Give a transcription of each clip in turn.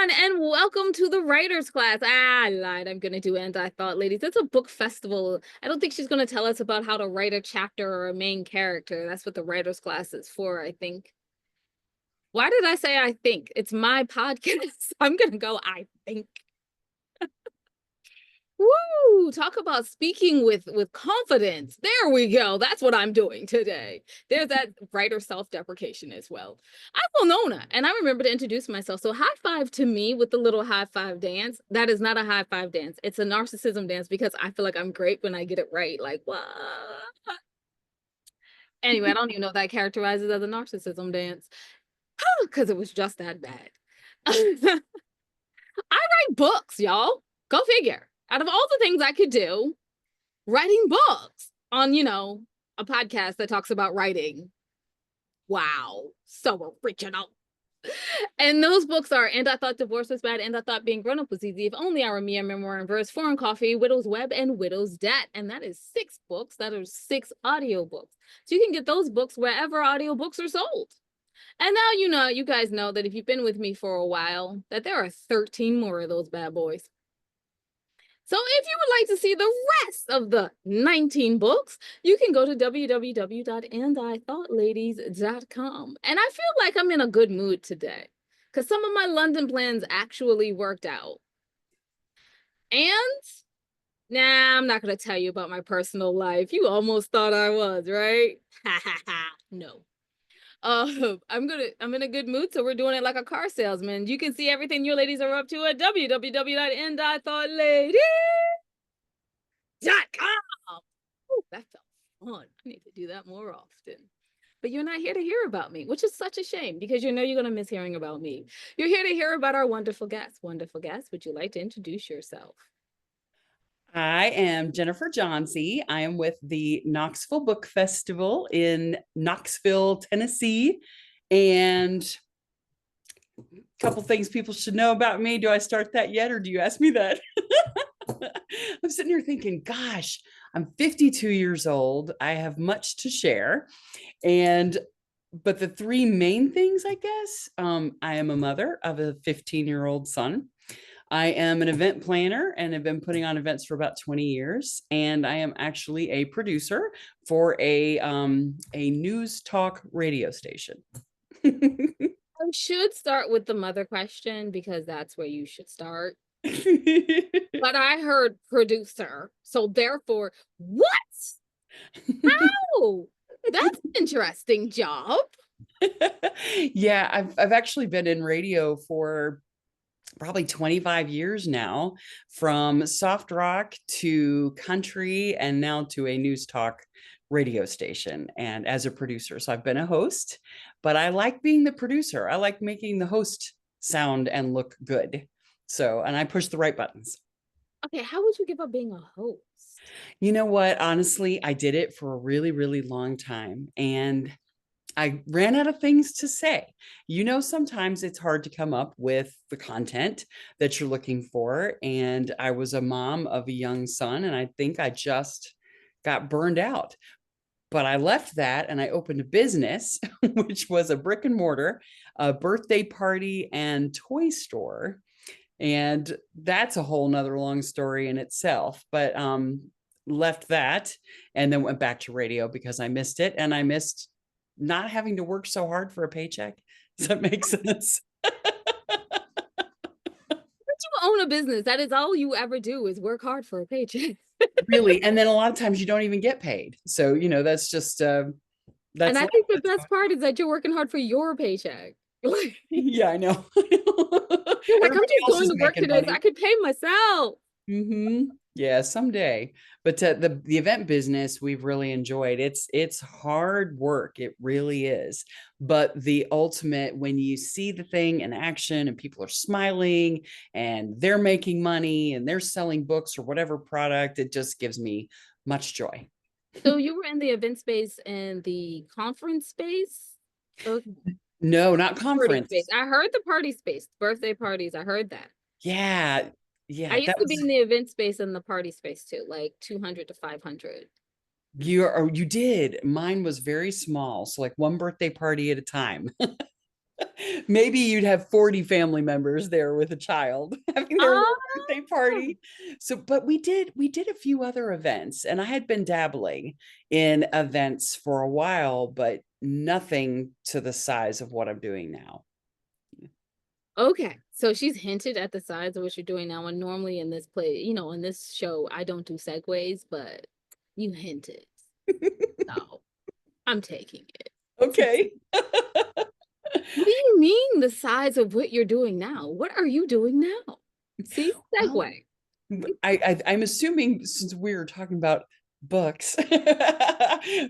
everyone, and welcome to the writers class. I lied. I'm gonna do And I Thought Ladies. It's a book festival. I don't think she's gonna tell us about how to write a chapter or a main character. That's what the writers class is for, I think. Why did I say I think? It's my podcast. I'm gonna go, I think. Woo! Talk about speaking with confidence. There we go. That's what I'm doing today. There's that writer self-deprecation as well. I'm Winona, and I remember to introduce myself. So high five to me with the little high five dance. That is not a high five dance. It's a narcissism dance because I feel like I'm great when I get it right. Like, what? Anyway, I don't even know if that characterizes as a narcissism dance because it was just that bad. I write books, y'all. Go figure. Out of all the things I could do, writing books on, a podcast that talks about writing. Wow, so original. And those books are And I Thought Divorce Was Bad, And I Thought Being Grown Up Was Easy, If Only I Were Me, A Memoir in Verse, Foreign Coffee, Widow's Web, and Widow's Debt. And that is 6 books. That are 6 audiobooks. So you can get those books wherever audiobooks are sold. And now you guys know that if you've been with me for a while, that there are 13 more of those bad boys. So if you would like to see the rest of the 19 books, you can go to www.andithoughladies.com. And I feel like I'm in a good mood today because some of my London plans actually worked out. And nah, I'm not going to tell you about my personal life. You almost thought I was, right? Ha ha ha. No. I'm in a good mood, so we're doing it like a car salesman. You can see everything you ladies are up to at www.andithoughladies.com. Oh, that felt fun. I need to do that more often. But you're not here to hear about me, which is such a shame because you're going to miss hearing about me. You're here to hear about our wonderful guests. Wonderful guests, would you like to introduce yourself? I am Jennifer Johnsey. I am with the Knoxville Book Festival in Knoxville, Tennessee. And a couple things people should know about me. Do I start that yet, or do you ask me that? I'm sitting here thinking, gosh, I'm 52 years old. I have much to share. But the 3 main things, I guess, I am a mother of a 15-year-old son. I am an event planner and have been putting on events for about 20 years. And I am actually a producer for a news talk radio station. I should start with the mother question because that's where you should start. But I heard producer, so therefore, what? How? That's an interesting job. Yeah, I've actually been in radio for probably 25 years now, from soft rock to country and now to a news talk radio station, and as a producer. So I've been a host, but I like being the producer. I like making the host sound and look good. So, and I push the right buttons. Okay, how would you give up being a host? You know what? Honestly, I did it for a really, really long time, and I ran out of things to say. Sometimes it's hard to come up with the content that you're looking for. And I was a mom of a young son, and I think I just got burned out. But I left that and I opened a business, which was a brick and mortar, a birthday party and toy store. And that's a whole nother long story in itself. But left that and then went back to radio because I missed it, and I missed not having to work so hard for a paycheck. Does that make sense? But you own a business. That is all you ever do is work hard for a paycheck. Really. And then a lot of times you don't even get paid. So, that's just, that's And I think the best part is that you're working hard for your paycheck. Yeah, I know. You're like, I'm Everybody just else going is to work making today so money. I could pay myself. Yeah, someday. But the event business we've really enjoyed. It's hard work. It really is. But the ultimate, when you see the thing in action and people are smiling and they're making money and they're selling books or whatever product, it just gives me much joy. So you were in the event space and the conference space? Okay. No, not Party space. conference. I heard the party space, birthday parties. I heard that. Yeah. I Yeah, used that to be was in the event space and the party space too, like 200 to 500. you did. Mine was very small, so like one birthday party at a time. Maybe you'd have 40 family members there with a child having their little Ah, birthday party. So, but we did a few other events, and I had been dabbling in events for a while, but nothing to the size of what I'm doing now. okay. So she's hinted at the size of what you're doing now. And normally in this play, in this show, I don't do segues, but you hinted. So I'm taking it. Okay. What do you mean the size of what you're doing now? What are you doing now? See, Well, segue. I'm assuming since we were talking about books,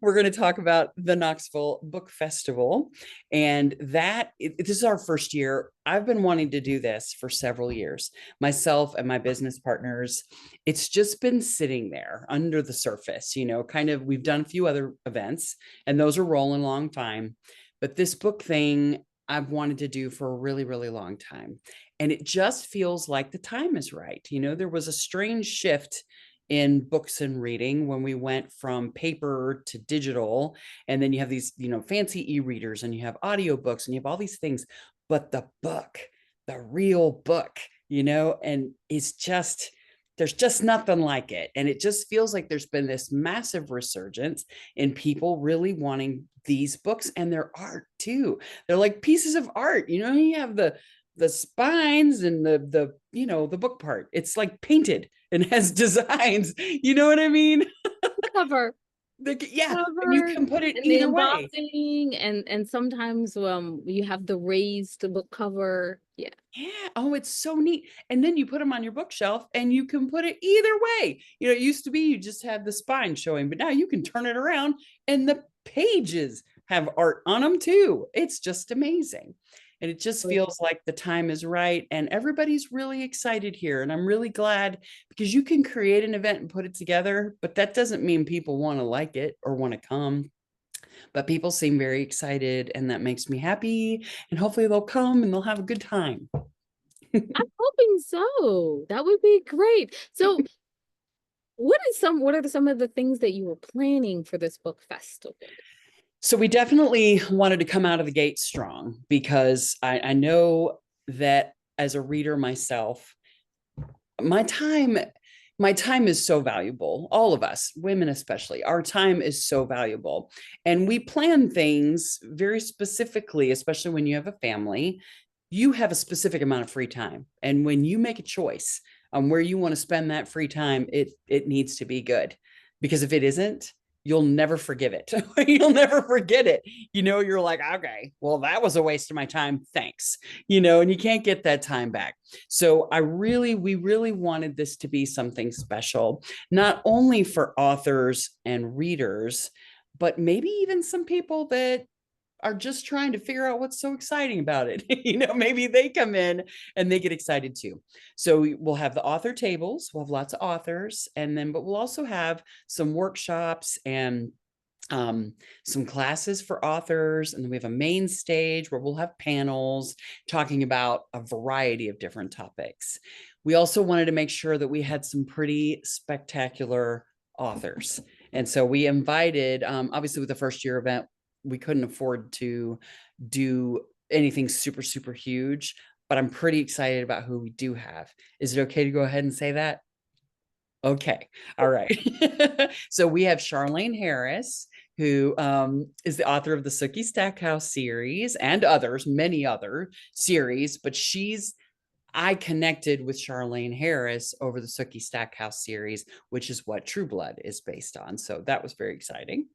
we're going to talk about the Knoxville Book Festival. And this is our first year. I've been wanting to do this for several years, myself and my business partners. It's just been sitting there under the surface, kind of. We've done a few other events, and those are rolling along fine. But this book thing, I've wanted to do for a really, really long time. And it just feels like the time is right. There was a strange shift in books and reading when we went from paper to digital. And then you have these, fancy e-readers, and you have audiobooks, and you have all these things. But the book, the real book, and it's just, there's just nothing like it. And it just feels like there's been this massive resurgence in people really wanting these books, and their art too. They're like pieces of art. You have the spines and the book part. It's like painted and has designs. You know what I mean? Cover. Yeah, and you Cover can put it and the either way. embossing and sometimes you have the raised book cover. Yeah. Yeah. Oh, it's so neat. And then you put them on your bookshelf, and you can put it either way. It used to be you just had the spine showing, but now you can turn it around, and the pages have art on them too. It's just amazing. And it just feels like the time is right, and everybody's really excited here. And I'm really glad, because you can create an event and put it together, but that doesn't mean people want to like it or want to come. But people seem very excited, and that makes me happy. And hopefully they'll come and they'll have a good time. I'm hoping so. That would be great. So what are some of the things that you were planning for this book festival? So we definitely wanted to come out of the gate strong, because I know that as a reader myself, my time my time is so valuable. All of us, women especially, our time is so valuable. And we plan things very specifically, especially when you have a family. You have a specific amount of free time. And when you make a choice on where you want to spend that free time, it needs to be good. Because if it isn't, you'll never forgive it. You'll never forget it. You're like, okay, well, that was a waste of my time. Thanks. And you can't get that time back. So we really wanted this to be something special, not only for authors and readers, but maybe even some people that are just trying to figure out what's so exciting about it. Maybe they come in and they get excited too. So we'll have the author tables, we'll have lots of authors, but we'll also have some workshops and some classes for authors. And then we have a main stage where we'll have panels talking about a variety of different topics. We also wanted to make sure that we had some pretty spectacular authors. And so we invited, obviously with the first year event, we couldn't afford to do anything super, super huge, but I'm pretty excited about who we do have. Is it okay to go ahead and say that? Okay. All right. So we have Charlene Harris, who is the author of the Sookie Stackhouse series and others, many other series, but I connected with Charlene Harris over the Sookie Stackhouse series, which is what True Blood is based on. So that was very exciting.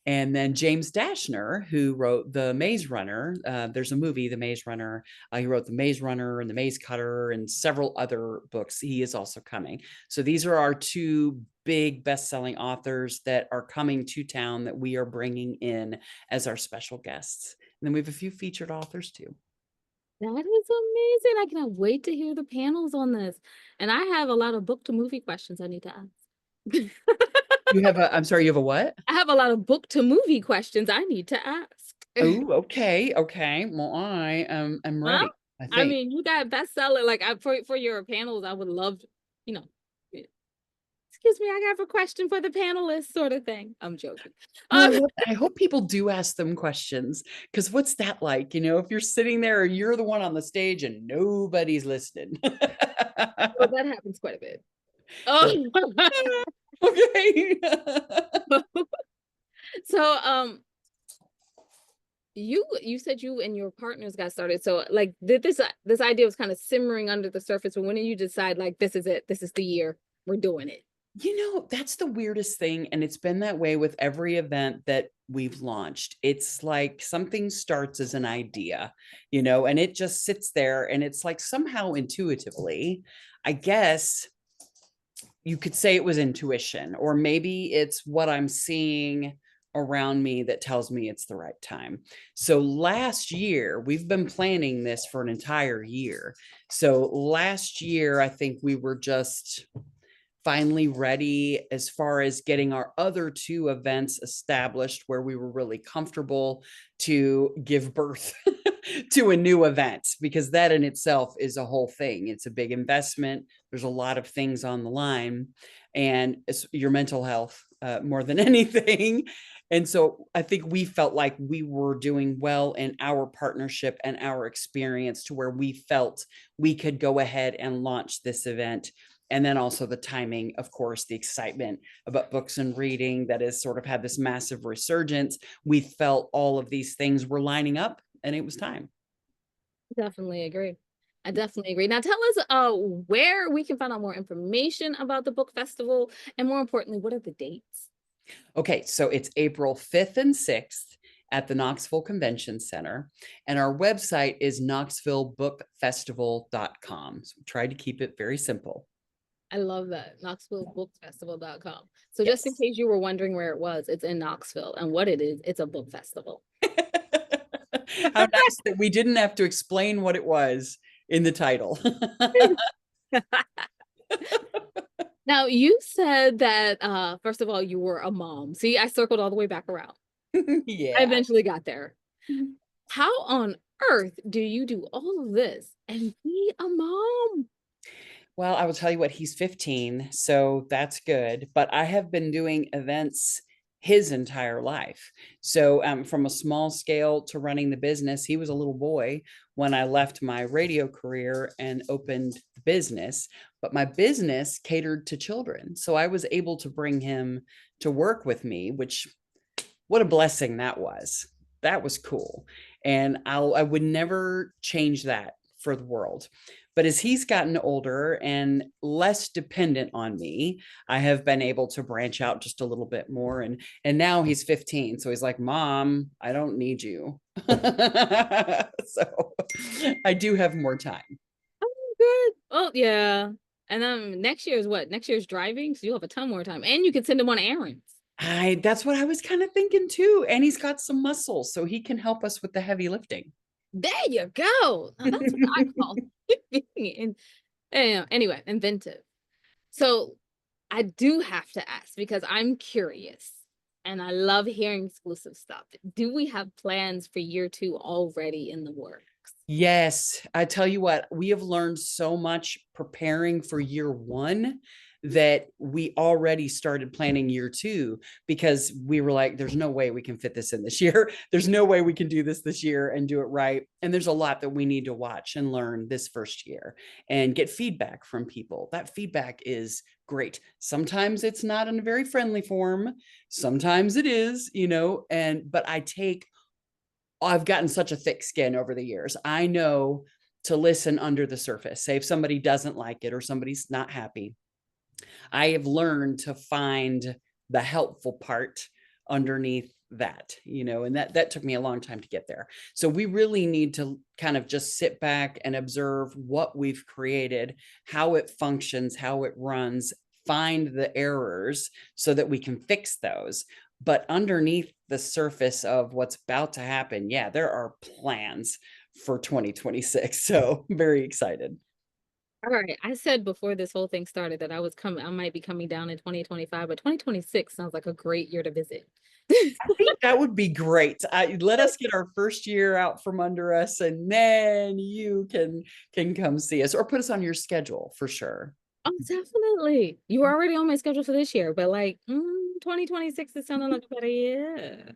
And then James Dashner, who wrote The Maze Runner. There's a movie, The Maze Runner. He wrote The Maze Runner and The Maze Cutter and several other books. He is also coming. So these are our two big best-selling authors that are coming to town that we are bringing in as our special guests. And then we have a few featured authors too. That is amazing. I cannot wait to hear the panels on this. And I have a lot of book to movie questions I need to ask. I'm sorry, you have a what? I have a lot of book to movie questions I need to ask. Oh, okay. Okay. Well, I'm Well, ready, I I think. mean, you got bestseller. Like for your panels, I would love, you know, excuse me, I have a question for the panelists, sort of thing. I'm joking. Well, Um, I hope people do ask them questions because what's that like? If you're sitting there, you're the one on the stage and nobody's listening. well, that happens quite a bit. Oh, Okay. so you said you and your partners got started. So like, did this idea was kind of simmering under the surface, but when did you decide like this is it? This is the year we're doing it? That's the weirdest thing. And it's been that way with every event that we've launched. It's like something starts as an idea, and it just sits there. And it's like somehow intuitively, I guess you could say it was intuition, or maybe it's what I'm seeing around me that tells me it's the right time. So last year, we've been planning this for an entire year. So last year, I think we were just finally ready as far as getting our other two events established where we were really comfortable to give birth to a new event, because that in itself is a whole thing. It's a big investment. There's a lot of things on the line, and it's your mental health more than anything. And so I think we felt like we were doing well in our partnership and our experience to where we felt we could go ahead and launch this event. And then also the timing, of course, the excitement about books and reading that has sort of had this massive resurgence. We felt all of these things were lining up and it was time. Definitely agree. I definitely agree. Now tell us where we can find out more information about the book festival, and more importantly, what are the dates? Okay, so it's April 5th and 6th at the Knoxville Convention Center. And our website is knoxvillebookfestival.com. So we tried to keep it very simple. I love that. KnoxvilleBookFestival.com. So just in Yes. case you were wondering where it was, it's in Knoxville. And what it is, it's a book festival. How nice that we didn't have to explain what it was in the title. Now you said that first of all, you were a mom. See, I circled all the way back around. I Yeah. eventually got there. How on earth do you do all of this and be a mom? Well, I will tell you what, he's 15, so that's good. But I have been doing events his entire life. So, from a small scale to running the business, he was a little boy when I left my radio career and opened the business. But my business catered to children. So I was able to bring him to work with me, which, what a blessing that was. That was cool. And I would never change that for the world. But as he's gotten older and less dependent on me, I have been able to branch out just a little bit more. And now he's 15. So he's like, Mom, I don't need you. So I do have more time. Oh, good. Oh, yeah. And then next year is what? Next year's driving. So you'll have a ton more time. And you can send him on errands. That's what I was kind of thinking too. And he's got some muscle, so he can help us with the heavy lifting. There you go. Now that's what I call being anyway, inventive. So I do have to ask because I'm curious and I love hearing exclusive stuff. Do we have plans for year two already in the works? Yes, I tell you what, we have learned so much preparing for year one that we already started planning year two, because we were like, there's no way we can fit this in this year. There's no way we can do this year and do it right. And there's a lot that we need to watch and learn this first year and get feedback from people. That feedback is great. Sometimes it's not in a very friendly form. Sometimes it is, but I've gotten such a thick skin over the years. I know to listen under the surface. Say if somebody doesn't like it or somebody's not happy, I have learned to find the helpful part underneath that, and that took me a long time to get there. So we really need to kind of just sit back and observe what we've created, how it functions, how it runs, find the errors so that we can fix those. But underneath the surface of what's about to happen, yeah, there are plans for 2026. So very excited. All right. I said before this whole thing started that I might be coming down in 2025, but 2026 sounds like a great year to visit. I think that would be great. Let us get our first year out from under us, and then you can come see us or put us on your schedule for sure. Oh, definitely. You were already on my schedule for this year, but like 2026 is sounding like a better year.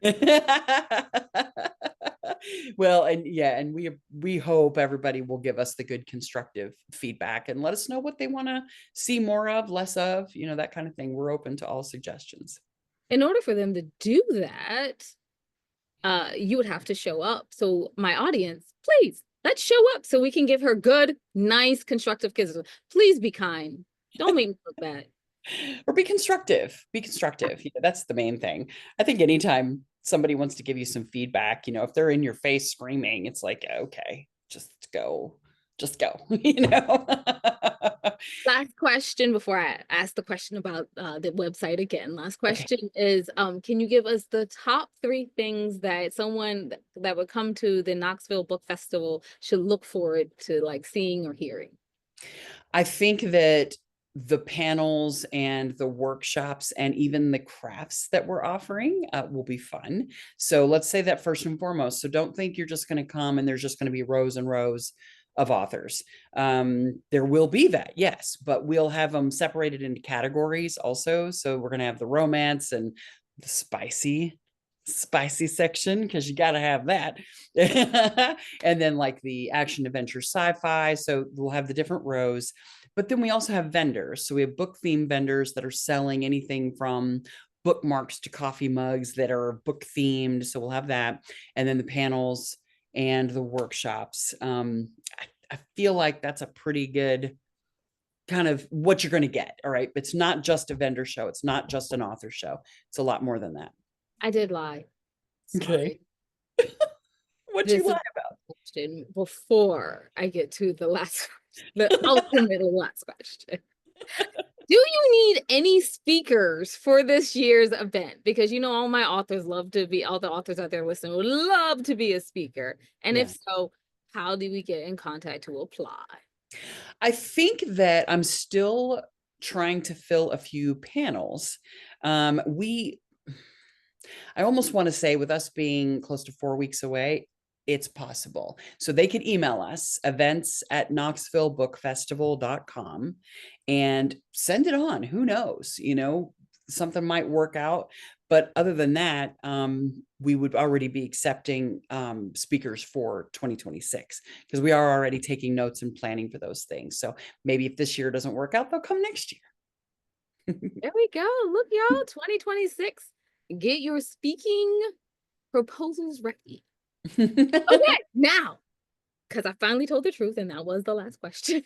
Well, and yeah, and we hope everybody will give us the good constructive feedback and let us know what they want to see more of, less of, that kind of thing. We're open to all suggestions. In order for them to do that, you would have to show up. So my audience, please, let's show up so we can give her good, nice, constructive kisses. Please be kind. Don't make me look bad. Or be constructive. Be constructive. That's the main thing. I think anytime somebody wants to give you some feedback, if they're in your face screaming, it's like, okay, just go. Just go, Last question before I ask the question about the website again. Last Okay. question is, can you give us the top 3 things that someone that would come to the Knoxville Book Festival should look forward to like seeing or hearing? I think that the panels and the workshops and even the crafts that we're offering will be fun. So let's say that first and foremost. So don't think you're just going to come and there's just going to be rows and rows of authors. There will be that, yes, but we'll have them separated into categories also. So we're going to have the romance and the spicy section because you got to have that. And then like the action adventure sci-fi, so we'll have the different rows, but then we also have vendors. So we have book themed vendors that are selling anything from bookmarks to coffee mugs that are book themed, so we'll have that. And then the panels and the workshops. I feel like that's a pretty good kind of what you're going to get. All right, it's not just a vendor show, it's not just an author show, it's a lot more than that. I did lie. Okay. Sorry. What'd you This is lie? the question before I get to the last, the ultimate last question. Do you need any speakers for this year's event? Because all my authors love to be, all the authors out there listening would love to be a speaker. And if Yeah. so, how do we get in contact to apply? I think that I'm still trying to fill a few panels. We I almost want to say, with us being close to 4 weeks away, it's possible. So they could email us events@knoxvillebookfestival.com and send it on. Who knows? Something might work out. But other than that, we would already be accepting speakers for 2026 because we are already taking notes and planning for those things. So maybe if this year doesn't work out, they'll come next year. There we go. Look, y'all, 2026. Get your speaking proposals ready. Okay, now, because I finally told the truth, and that was the last question.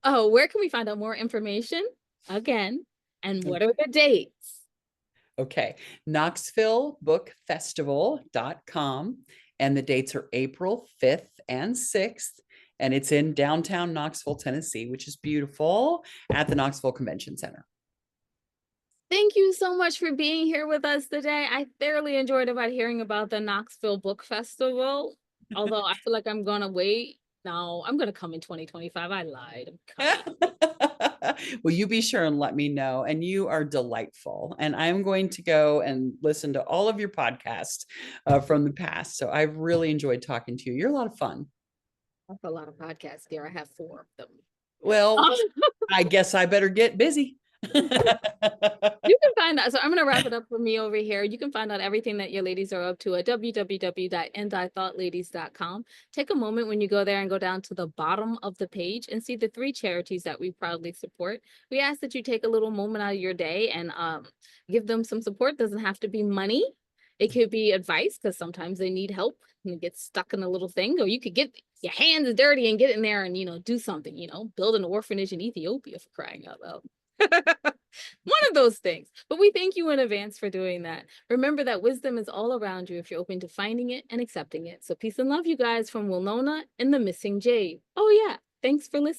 Oh, where can we find out more information? Again, and what are the dates? Okay, knoxvillebookfestival.com, and the dates are April 5th and 6th, and it's in downtown Knoxville, Tennessee, which is beautiful, at the Knoxville Convention Center. Thank you so much for being here with us today. I thoroughly enjoyed about hearing about the Knoxville Book Festival. Although I feel like I'm gonna wait. No, I'm gonna come in 2025. I lied. I'm coming. Well, you be sure and let me know. And you are delightful. And I'm going to go and listen to all of your podcasts from the past. So I've really enjoyed talking to you. You're a lot of fun. That's a lot of podcasts there. I have 4 of them. Well, I guess I better get busy. You can find out. So I'm going to wrap it up for me over here. You can find out everything that your ladies are up to at www.andithoughladies.com. Take a moment when you go there and go down to the bottom of the page and see the 3 charities that we proudly support. We ask that you take a little moment out of your day and give them some support. It doesn't have to be money. It could be advice because sometimes they need help and get stuck in a little thing, or you could get your hands dirty and get in there and, do something, build an orphanage in Ethiopia, for crying out loud. One of those things. But we thank you in advance for doing that. Remember that wisdom is all around you if you're open to finding it and accepting it. So peace and love, you guys, from Winona and the Missing Jade. Oh, yeah. Thanks for listening.